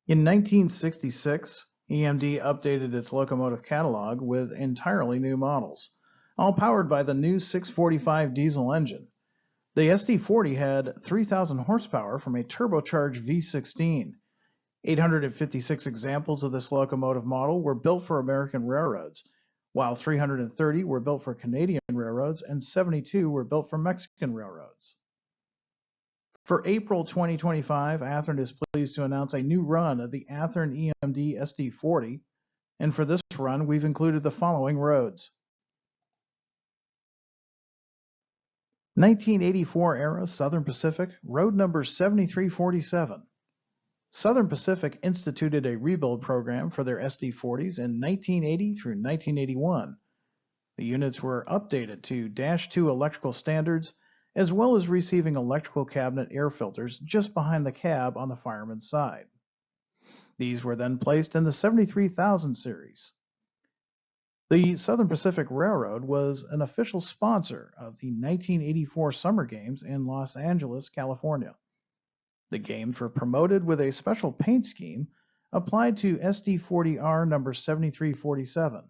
In 1966, EMD updated its locomotive catalog with entirely new models, all powered by the new 645 diesel engine. The SD40 had 3,000 horsepower from a turbocharged V16. 856 examples of this locomotive model were built for American railroads, while 330 were built for Canadian railroads and 72 were built for Mexican railroads. For April 2025, Athearn is pleased to announce a new run of the Athearn EMD SD40, and for this run, we've included the following roads. 1984 era Southern Pacific, road number 7347. Southern Pacific instituted a rebuild program for their SD40s in 1980 through 1981. The units were updated to Dash 2 electrical standards, as well as receiving electrical cabinet air filters just behind the cab on the fireman's side. These were then placed in the 73,000 series. The Southern Pacific Railroad was an official sponsor of the 1984 Summer Games in Los Angeles, California. The games were promoted with a special paint scheme applied to SD40R number 7347.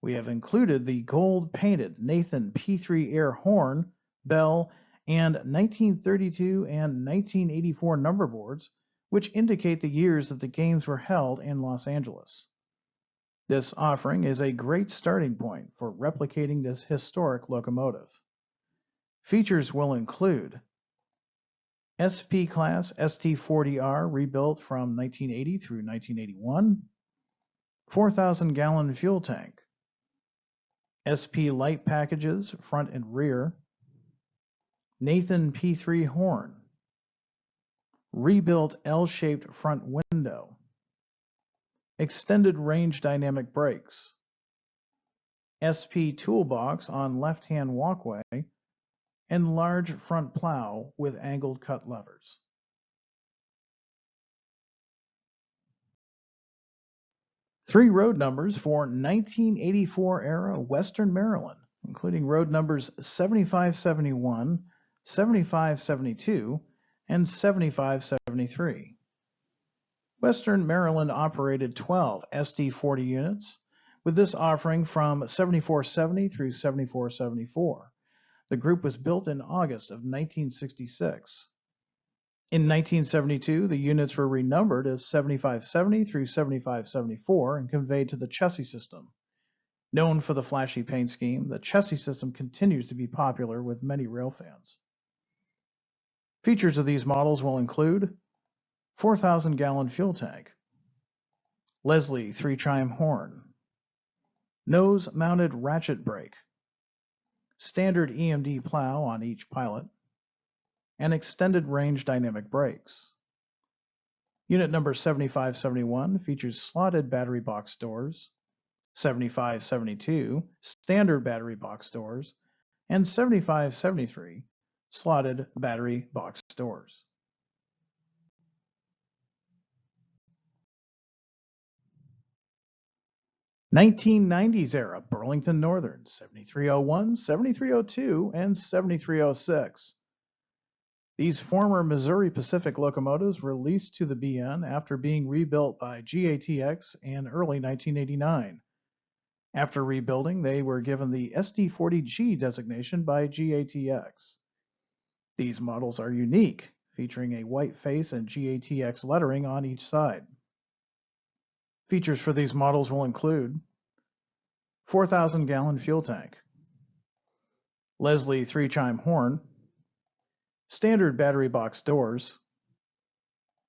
We have included the gold-painted Nathan P3 air horn, bell, and 1932 and 1984 number boards, which indicate the years that the games were held in Los Angeles. This offering is a great starting point for replicating this historic locomotive. Features will include SP Class ST40R rebuilt from 1980 through 1981, 4,000-gallon fuel tank, SP light packages front and rear, Nathan P3 horn, rebuilt L-shaped front window, extended range dynamic brakes, SP toolbox on left-hand walkway, and large front plow with angled cut levers. Three road numbers for 1984 era Western Maryland, including road numbers 7571, 7572, and 7573. Western Maryland operated 12 SD40 units, with this offering from 7470 through 7474. The group was built in August of 1966. In 1972, the units were renumbered as 7570 through 7574 and conveyed to the chassis system. Known for the flashy paint scheme, the chassis system continues to be popular with many rail fans. Features of these models will include 4,000-gallon fuel tank, Leslie 3-chime horn, nose-mounted ratchet brake, standard EMD plow on each pilot, and extended range dynamic brakes. Unit number 7571 features slotted battery box doors, 7572 standard battery box doors, and 7573 slotted battery box doors. '90s era Burlington Northern 7301, 7302, and 7306. These former Missouri Pacific locomotives were leased to the BN after being rebuilt by GATX in early 1989. After rebuilding, they were given the SD40G designation by GATX. These models are unique, featuring a white face and GATX lettering on each side. Features for these models will include 4,000-gallon fuel tank, Leslie 3-chime horn, standard battery box doors,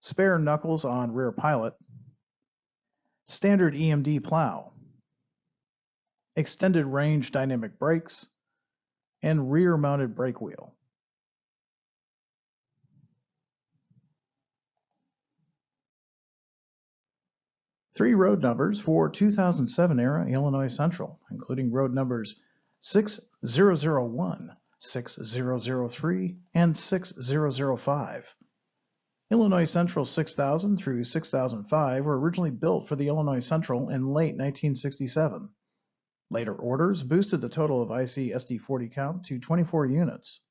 spare knuckles on rear pilot, standard EMD plow, extended range dynamic brakes, and rear mounted brake wheel. Three road numbers for 2007 era Illinois Central, including road numbers 6001, 6003, and 6005. Illinois Central 6000 through 6005 were originally built for the Illinois Central in late 1967. Later orders boosted the total of IC SD40 count to 24 units.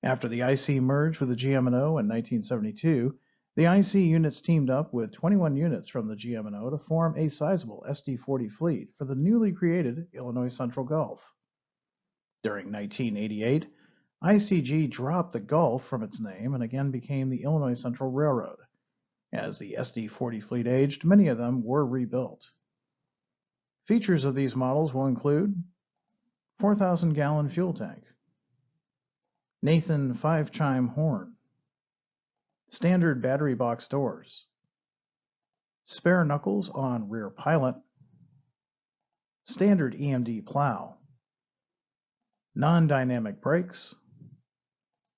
After the IC merged with the GM&O in 1972, The IC units teamed up with 21 units from the GM&O to form a sizable SD40 fleet for the newly created Illinois Central Gulf. During 1988, ICG dropped the Gulf from its name and again became the Illinois Central Railroad. As the SD40 fleet aged, many of them were rebuilt. Features of these models will include 4,000-gallon fuel tank, Nathan 5-chime horn, standard battery box doors, spare knuckles on rear pilot, standard EMD plow, non-dynamic brakes,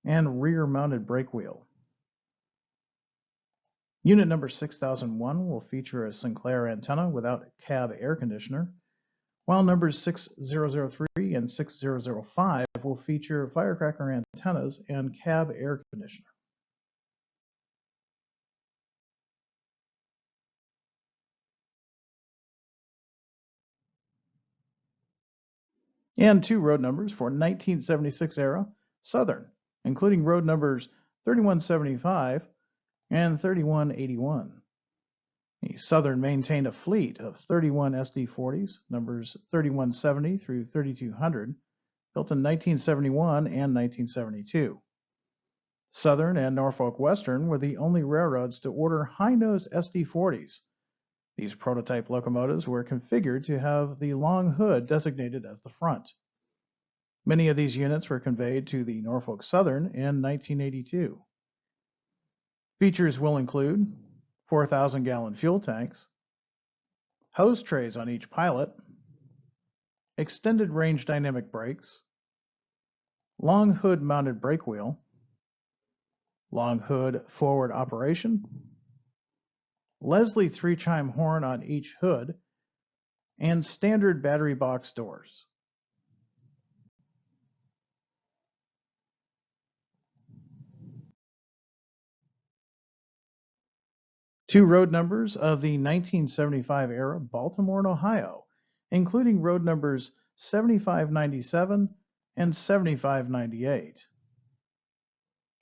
and rear-mounted brake wheel. Unit number 6001 will feature a Sinclair antenna without cab air conditioner, while numbers 6003 and 6005 will feature firecracker antennas and cab air conditioner. And two road numbers for 1976 era Southern, including road numbers 3175 and 3181. The Southern maintained a fleet of 31 SD40s, numbers 3170 through 3200, built in 1971 and 1972. Southern and Norfolk Western were the only railroads to order high-nose SD40s. These prototype locomotives were configured to have the long hood designated as the front. Many of these units were conveyed to the Norfolk Southern in 1982. Features will include 4,000-gallon fuel tanks, hose trays on each pilot, extended range dynamic brakes, long hood mounted brake wheel, long hood forward operation, Leslie 3-chime horn on each hood, and standard battery box doors. Two road numbers of the 1975 era Baltimore and Ohio, including road numbers 7597 and 7598.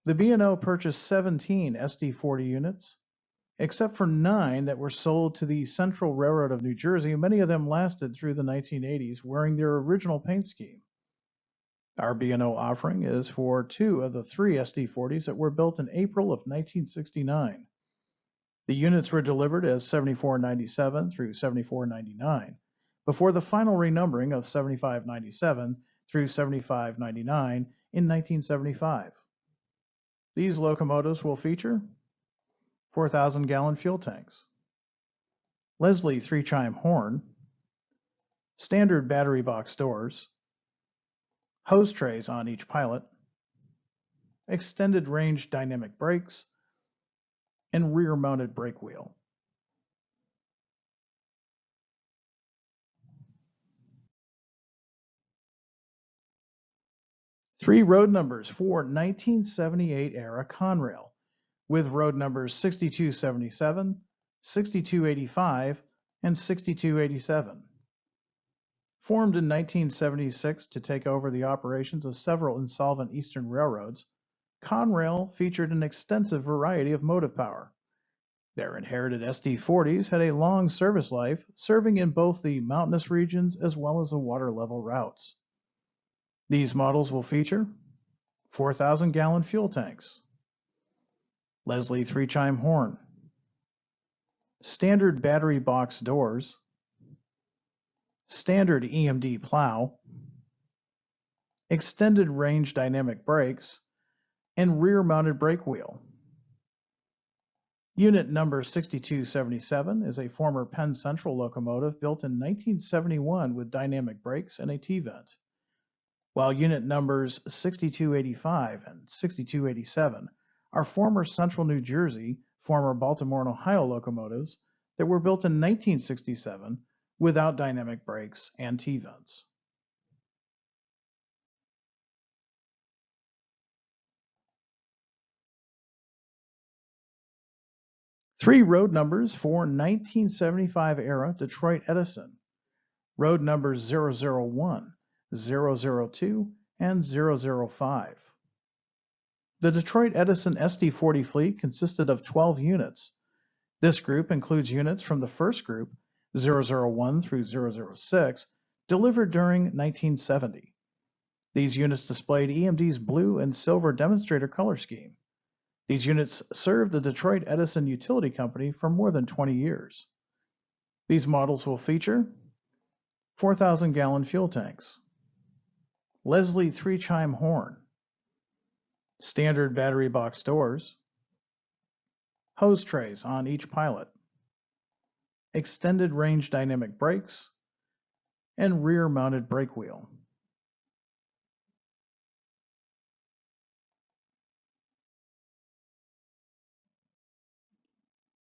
The B&O purchased 17 SD40 units, except for 9 that were sold to the Central Railroad of New Jersey. Many of them lasted through the 1980s, wearing their original paint scheme. Our B&O offering is for 2 of the 3 SD40s that were built in April of 1969. The units were delivered as 7497 through 7499, before the final renumbering of 7597 through 7599 in 1975. These locomotives will feature 4,000-gallon fuel tanks, Leslie 3-chime horn, standard battery box doors, hose trays on each pilot, extended range dynamic brakes, and rear-mounted brake wheel. Three road numbers for 1978 era Conrail, with road numbers 6277, 6285, and 6287. Formed in 1976 to take over the operations of several insolvent Eastern railroads, Conrail featured an extensive variety of motive power. Their inherited SD40s had a long service life, serving in both the mountainous regions as well as the water-level routes. These models will feature 4,000-gallon fuel tanks, Leslie 3-chime horn, standard battery box doors, standard EMD plow, extended range dynamic brakes, and rear-mounted brake wheel. Unit number 6277 is a former Penn Central locomotive built in 1971 with dynamic brakes and a T-vent, while unit numbers 6285 and 6287 are former Central New Jersey, former Baltimore and Ohio locomotives that were built in 1967 without dynamic brakes and T-vents. Three road numbers for 1975 era Detroit Edison. Road numbers 001, 002, and 005. The Detroit Edison SD40 fleet consisted of 12 units. This group includes units from the first group, 001 through 006, delivered during 1970. These units displayed EMD's blue and silver demonstrator color scheme. These units served the Detroit Edison Utility Company for more than 20 years. These models will feature 4,000-gallon fuel tanks, Leslie 3-chime horn, standard battery box doors, hose trays on each pilot, extended range dynamic brakes, and rear-mounted brake wheel.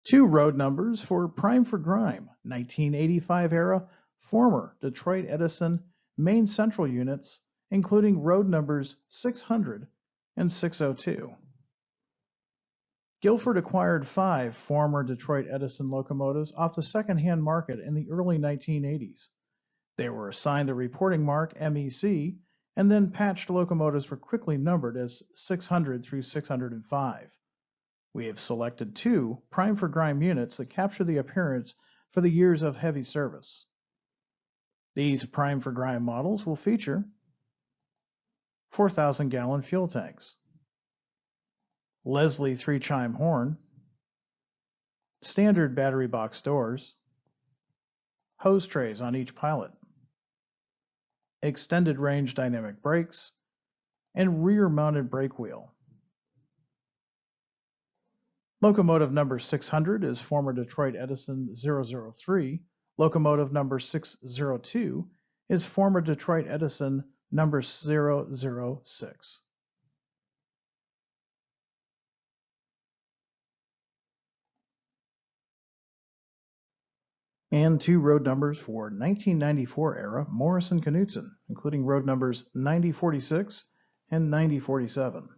Two road numbers for Prime for Grime, 1985 era, former Detroit Edison Main Central units, including road numbers 600 and 602. Guilford acquired 5 former Detroit Edison locomotives off the second-hand market in the early 1980s. They were assigned the reporting mark MEC, and then patched locomotives were quickly numbered as 600 through 605. We have selected 2 Prime for Grime units that capture the appearance for the years of heavy service. These Prime for Grime models will feature 4,000-gallon fuel tanks, Leslie 3-chime horn, standard battery box doors, hose trays on each pilot, extended range dynamic brakes, and rear-mounted brake wheel. Locomotive number 600 is former Detroit Edison 003. Locomotive number 602 is former Detroit Edison number 006. And 2 road numbers for 1994 era Morrison Knudsen, including road numbers 9046 and 9047.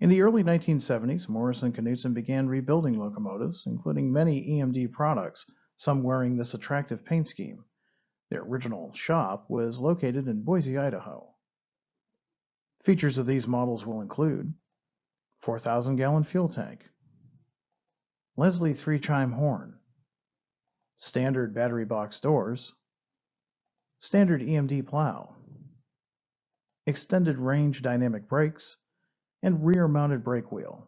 In the early 1970s, Morrison Knudsen began rebuilding locomotives, including many EMD products, some wearing this attractive paint scheme. Their original shop was located in Boise, Idaho. Features of these models will include 4,000-gallon fuel tank, Leslie 3-chime horn, standard battery box doors, standard EMD plow, extended range dynamic brakes, and rear-mounted brake wheel.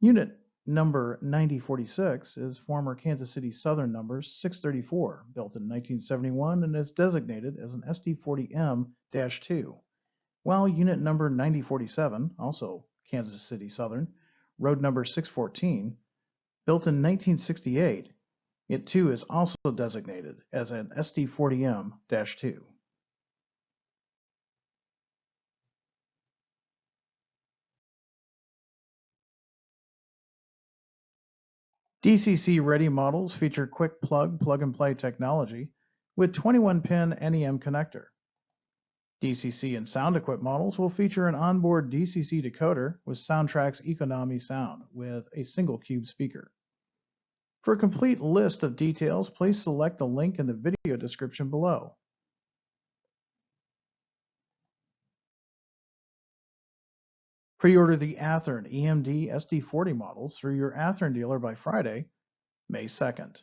Unit number 9046 is former Kansas City Southern number 634, built in 1971 and is designated as an SD40M-2, while unit number 9047, also Kansas City Southern, road number 614, built in 1968, it too is also designated as an SD40M-2. DCC-ready models feature quick plug-and-play technology with 21-pin NEM connector. DCC and sound-equipped models will feature an onboard DCC decoder with Soundtrack's Economy sound with a single cube speaker. For a complete list of details, please select the link in the video description below. Pre-order the Athearn EMD SD40 models through your Athearn dealer by Friday, May 2nd.